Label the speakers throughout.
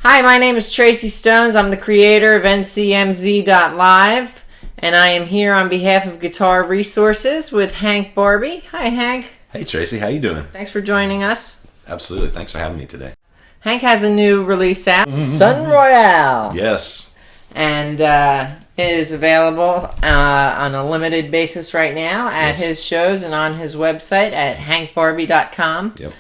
Speaker 1: Hi, my name is Tracy Stones. I'm the creator of NCMZ.live, and I am here on behalf of Guitar Resources with Hank Barbee. Hi, Hank.
Speaker 2: Hey, Tracy. How you doing?
Speaker 1: Thanks for joining us.
Speaker 2: Absolutely. Thanks for having me today.
Speaker 1: Hank has a new release out, Sun Royale.
Speaker 2: Yes.
Speaker 1: And it is available on a limited basis right now at his shows and on his website at hankbarbee.com.
Speaker 2: Yep.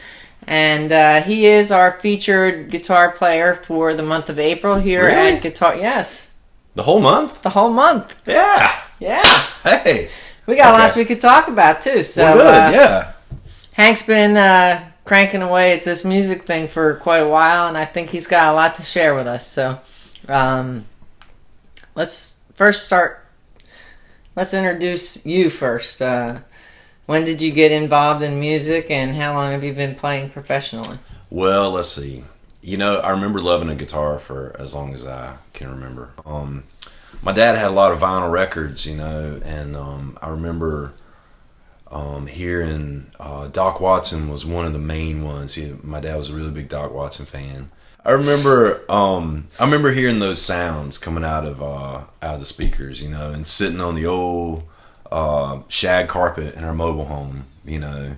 Speaker 1: And he is our featured guitar player for the month of April here at Guitar. Yes.
Speaker 2: The whole month?
Speaker 1: The whole month.
Speaker 2: Yeah.
Speaker 1: Yeah.
Speaker 2: Hey.
Speaker 1: We got lots we could talk about too. So
Speaker 2: well, good. Yeah.
Speaker 1: Hank's been cranking away at this music thing for quite a while, and I think he's got a lot to share with us. So let's introduce you first. When did you get involved in music, and how long have you been playing professionally?
Speaker 2: Well, let's see. I remember loving a guitar for as long as I can remember. My dad had a lot of vinyl records, and I remember hearing Doc Watson was one of the main ones. My dad was a really big Doc Watson fan. I remember hearing those sounds coming out of the speakers, and sitting on the old shag carpet in our mobile home. It's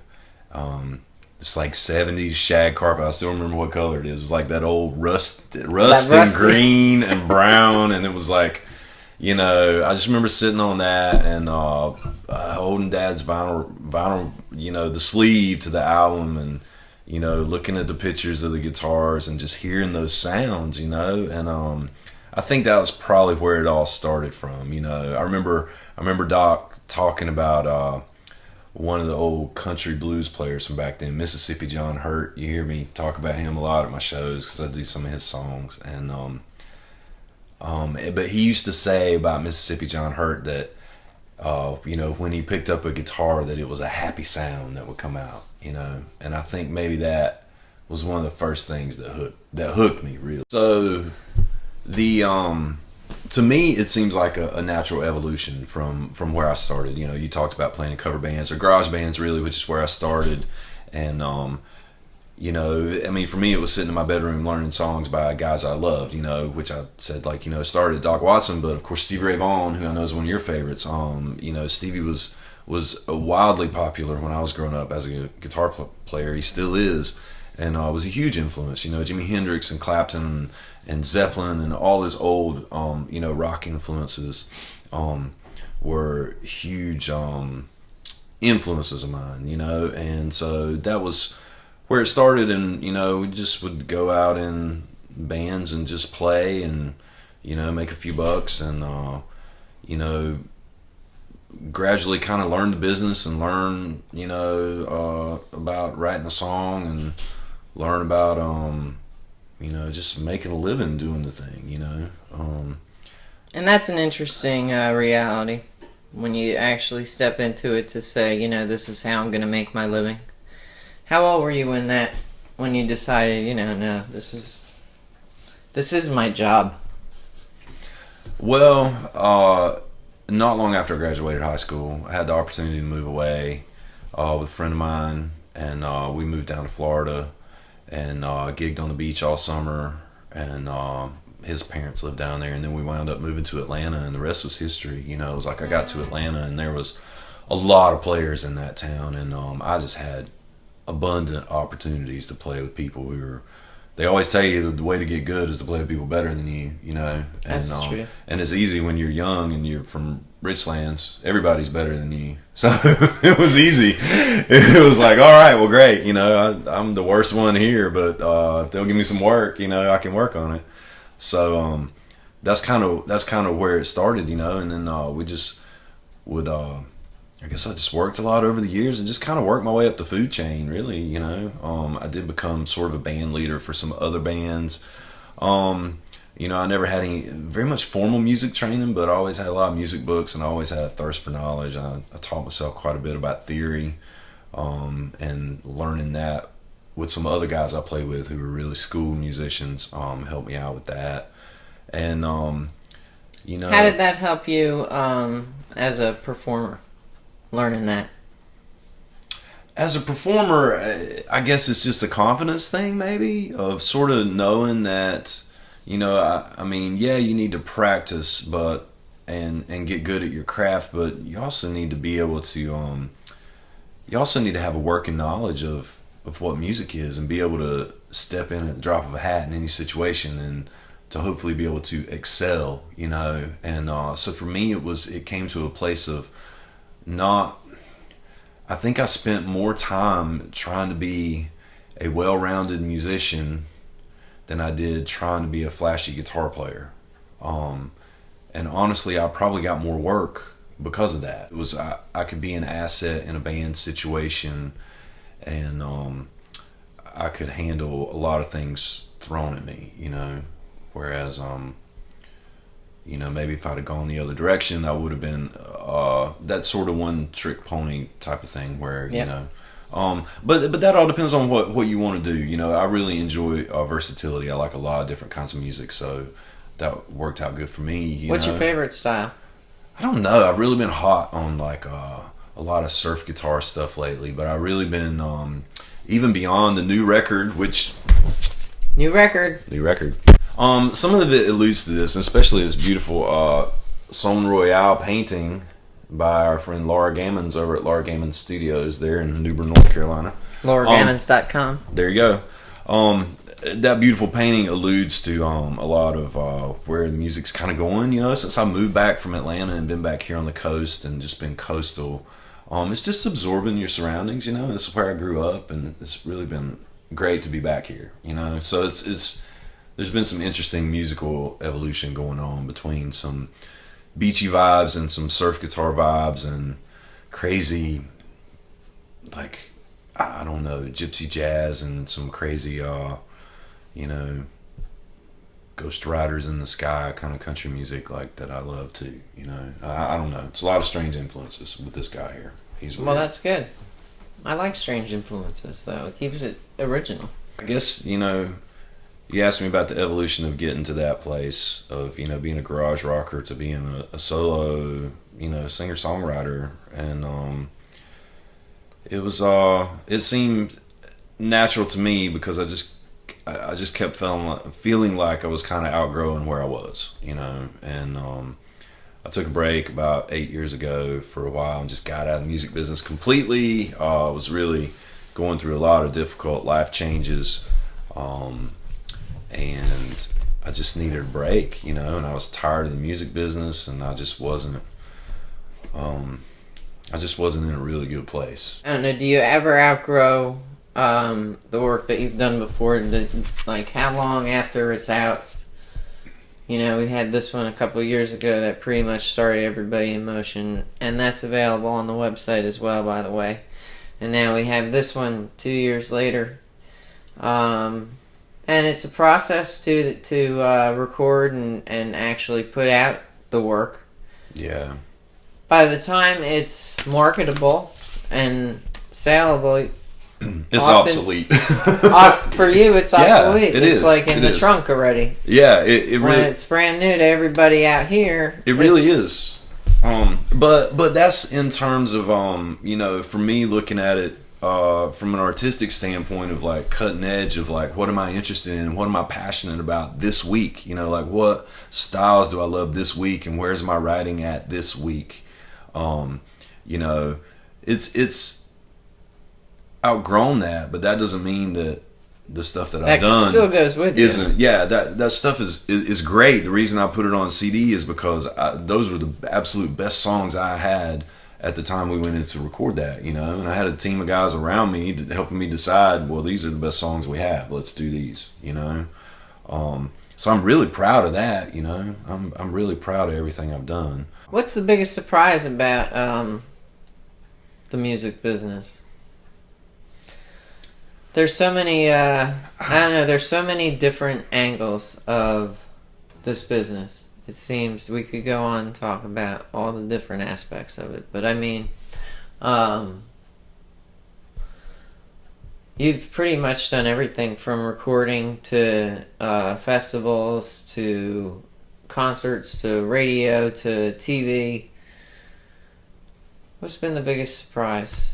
Speaker 2: like 70s shag carpet. I still remember what color it is. It was like that old rust and green and brown, and it was like, I just remember sitting on that and holding Dad's vinyl, the sleeve to the album, and looking at the pictures of the guitars and just hearing those sounds, and I think that was probably where it all started from. I remember Doc talking about one of the old country blues players from back then, Mississippi John Hurt. You hear me talk about him a lot at my shows because I do some of his songs, and but he used to say about Mississippi John Hurt that when he picked up a guitar that it was a happy sound that would come out, and I think maybe that was one of the first things that hooked me really. So to me, it seems like a natural evolution from where I started. You talked about playing in cover bands or garage bands, really, which is where I started. And, for me, it was sitting in my bedroom learning songs by guys I loved, which I said, started at Doc Watson, but of course, Stevie Ray Vaughan, who I know is one of your favorites. Stevie was wildly popular when I was growing up as a guitar player. He still is. And was a huge influence. Jimi Hendrix and Clapton and Zeppelin and all his old, rock influences were huge influences of mine, And so that was where it started. And, we just would go out in bands and just play and, make a few bucks and, gradually kind of learn the business and learn, about writing a song and learn about just making a living doing the thing,
Speaker 1: And that's an interesting reality when you actually step into it to say, this is how I'm going to make my living. How old were you when you decided, no, this is my job?
Speaker 2: Well, not long after I graduated high school, I had the opportunity to move away with a friend of mine, and we moved down to Florida and gigged on the beach all summer, and his parents lived down there, and then we wound up moving to Atlanta, and the rest was history. It was like I got to Atlanta, and there was a lot of players in that town, and I just had abundant opportunities to play with people who were. They always tell you the way to get good is to play with people better than you, And,
Speaker 1: That's true.
Speaker 2: And it's easy when you're young and you're from rich lands. Everybody's better than you. So it was easy. It was like, all right, well, great. I'm the worst one here, but if they'll give me some work, I can work on it. So that's kind of where it started, And then we just would. I guess I just worked a lot over the years and just kind of worked my way up the food chain, really, I did become sort of a band leader for some other bands. I never had any very much formal music training, but I always had a lot of music books and I always had a thirst for knowledge. I taught myself quite a bit about theory and learning that with some other guys I played with who were really school musicians helped me out with that. And, How
Speaker 1: did that help you as a performer? Learning that
Speaker 2: as a performer, I guess it's just a confidence thing, maybe, of sort of knowing that you know, I mean, yeah, you need to practice, but and get good at your craft, but you also need to be able to you also need to have a working knowledge of what music is and be able to step in at the drop of a hat in any situation and to hopefully be able to excel, you know. And so for me, it came to a place of not. I think I spent more time trying to be a well-rounded musician than I did trying to be a flashy guitar player. And honestly, I probably got more work because of that. It was I could be an asset in a band situation, and I could handle a lot of things thrown at me, you know. Whereas, you know, maybe if I'd have gone the other direction, I would have been that sort of one-trick pony type of thing. Where
Speaker 1: Yep.
Speaker 2: you know, but that all depends on what you want to do. You know, I really enjoy versatility. I like a lot of different kinds of music, so that worked out good for me.
Speaker 1: What's
Speaker 2: know?
Speaker 1: your favorite style?
Speaker 2: I don't know. I've really been hot on like a lot of surf guitar stuff lately, but I've really been even beyond the new record, which
Speaker 1: New record.
Speaker 2: some of it alludes to this, and especially this beautiful Son Royale painting by our friend Laura Gammons over at Laura Gammons Studios there in New Bern, North Carolina.
Speaker 1: LauraGammons.com.
Speaker 2: There you go. That beautiful painting alludes to a lot of where the music's kind of going. You know, since I moved back from Atlanta and been back here on the coast and just been coastal, it's just absorbing your surroundings. You know, this is where I grew up, and it's really been great to be back here. You know, so it's there's been some interesting musical evolution going on between some beachy vibes and some surf guitar vibes and crazy, like, I don't know, gypsy jazz and some crazy, you know, Ghost Riders in the Sky kind of country music like that I love too. You know, I don't know. It's a lot of strange influences with this guy here. He's weird.
Speaker 1: Well, that's good. I like strange influences, though. It keeps it original.
Speaker 2: I guess, you know, you asked me about the evolution of getting to that place of, you know, being a garage rocker to being a solo, you know, singer-songwriter. And it was, it seemed natural to me because I just kept feeling like I was kind of outgrowing where I was, you know. And I took a break about 8 years ago for a while and just got out of the music business completely. I was really going through a lot of difficult life changes. And I just needed a break, you know, and I was tired of the music business, and I just wasn't in a really good place.
Speaker 1: I don't know, do you ever outgrow the work that you've done before? Like, how long after it's out? You know, we had this one a couple of years ago that pretty much started everybody in motion, and that's available on the website as well, by the way. And now we have this one 2 years later. And it's a process to record and actually put out the work.
Speaker 2: Yeah.
Speaker 1: By the time it's marketable and saleable,
Speaker 2: it's obsolete.
Speaker 1: For you, it's obsolete.
Speaker 2: It
Speaker 1: it's
Speaker 2: is.
Speaker 1: like in
Speaker 2: it
Speaker 1: the
Speaker 2: is.
Speaker 1: trunk already.
Speaker 2: Yeah, it
Speaker 1: when
Speaker 2: really.
Speaker 1: it's brand new to everybody out here.
Speaker 2: It really is. But that's in terms of you know, for me looking at it from an artistic standpoint of like cutting edge of like what am I interested in, what am I passionate about this week, you know, like what styles do I love this week and where's my writing at this week. You know, it's outgrown that, but that doesn't mean that the stuff that I've done
Speaker 1: still goes with
Speaker 2: isn't. Yeah, that stuff is great. The reason I put it on CD is because those were the absolute best songs I had at the time we went in to record that, you know, and I had a team of guys around me helping me decide, well, these are the best songs we have, let's do these, you know. So I'm really proud of that, you know. I'm really proud of everything I've done.
Speaker 1: What's the biggest surprise about the music business? There's so many, I don't know, there's so many different angles of this business. It seems we could go on and talk about all the different aspects of it. But I mean, you've pretty much done everything from recording to festivals to concerts to radio to TV. What's been the biggest surprise?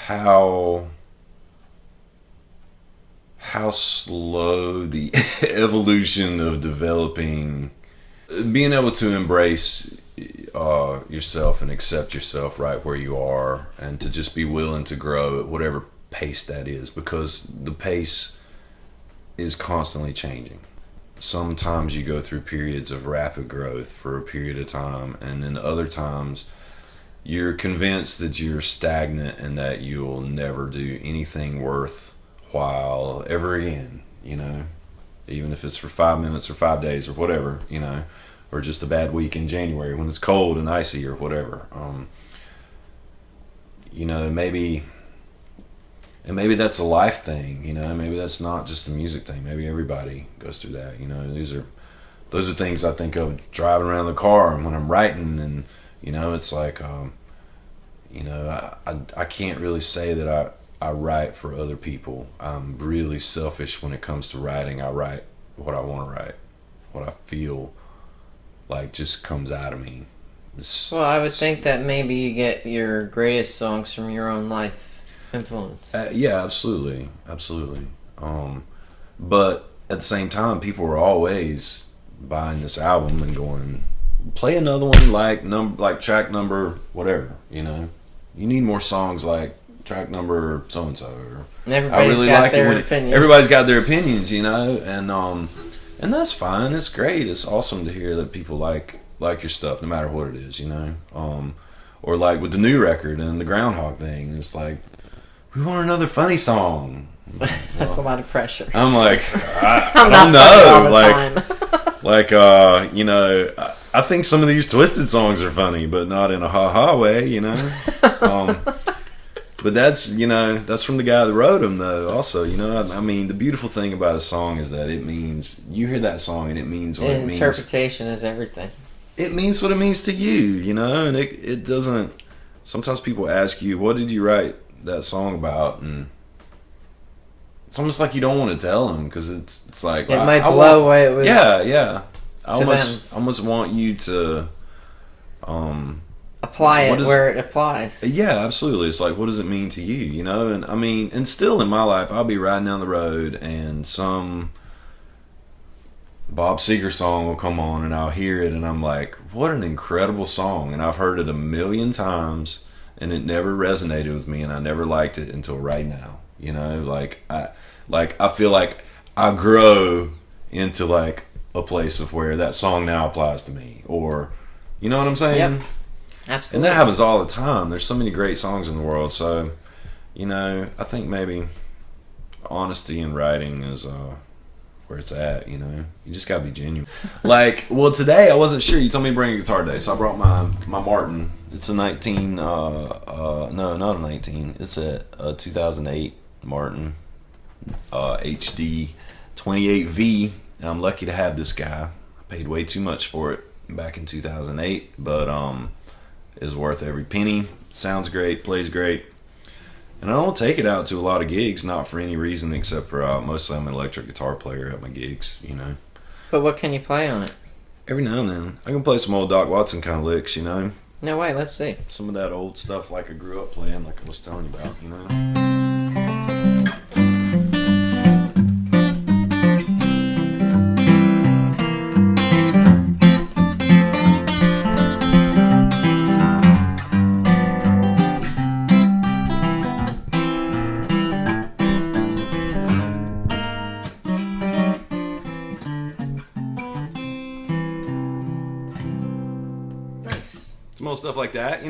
Speaker 2: how slow the evolution of developing, being able to embrace yourself and accept yourself right where you are, and to just be willing to grow at whatever pace that is, because the pace is constantly changing. Sometimes you go through periods of rapid growth for a period of time, and then other times you're convinced that you're stagnant and that you'll never do anything worthwhile ever again, even if it's for 5 minutes or 5 days or whatever, or just a bad week in January when it's cold and icy or whatever. Maybe that's a life thing, maybe that's not just a music thing. Maybe everybody goes through that, those are things I think of driving around the car and when I'm writing, and it's like, I can't really say that I write for other people. I'm really selfish when it comes to writing. I write what I want to write, what I feel like just comes out of me.
Speaker 1: Well, I would think that maybe you get your greatest songs from your own life influence.
Speaker 2: Yeah, absolutely. But at the same time, people were always buying this album and going, play another one like track number whatever, You need more songs like track number so and so.
Speaker 1: Everybody's got their opinions.
Speaker 2: Everybody's got their opinions, and that's fine. It's great. It's awesome to hear that people like your stuff, no matter what it is, or like with the new record and the Groundhog thing. It's like, we want another funny song.
Speaker 1: That's a lot of pressure.
Speaker 2: I'm like, I
Speaker 1: I'm
Speaker 2: don't
Speaker 1: not
Speaker 2: know. I think some of these Twisted songs are funny, but not in a ha-ha way, But that's from the guy that wrote them, though. Also, the beautiful thing about a song is that it means, you hear that song and it means what it means.
Speaker 1: Interpretation is everything.
Speaker 2: It means what it means to you, and it doesn't. Sometimes people ask you, what did you write that song about? And it's almost like you don't want to tell them, because it's like,
Speaker 1: it might blow away. It was.
Speaker 2: Yeah. I almost want you to
Speaker 1: apply it where it applies.
Speaker 2: Yeah, absolutely. It's like, what does it mean to you? And and still in my life, I'll be riding down the road and some Bob Seger song will come on and I'll hear it and I'm like, what an incredible song. And I've heard it a million times and it never resonated with me and I never liked it until right now. I feel like I grow into like a place of where that song now applies to me, or you know what I'm saying?
Speaker 1: Yep. Absolutely.
Speaker 2: And that happens all the time. There's so many great songs in the world. So, I think maybe honesty in writing is where it's at. You just gotta be genuine. Today I wasn't sure. You told me to bring a guitar today, so I brought my Martin. It's a 19. No, not a 19. It's a 2008 Martin HD 28V. And I'm lucky to have this guy. I paid way too much for it back in 2008, but is worth every penny. Sounds great, plays great, and I don't take it out to a lot of gigs, not for any reason except for mostly I'm an electric guitar player at my gigs,
Speaker 1: But what can you play on it?
Speaker 2: Every now and then I can play some old Doc Watson kind of licks,
Speaker 1: No way, let's see.
Speaker 2: Some of that old stuff like I grew up playing, like I was telling you about, Some old stuff like that,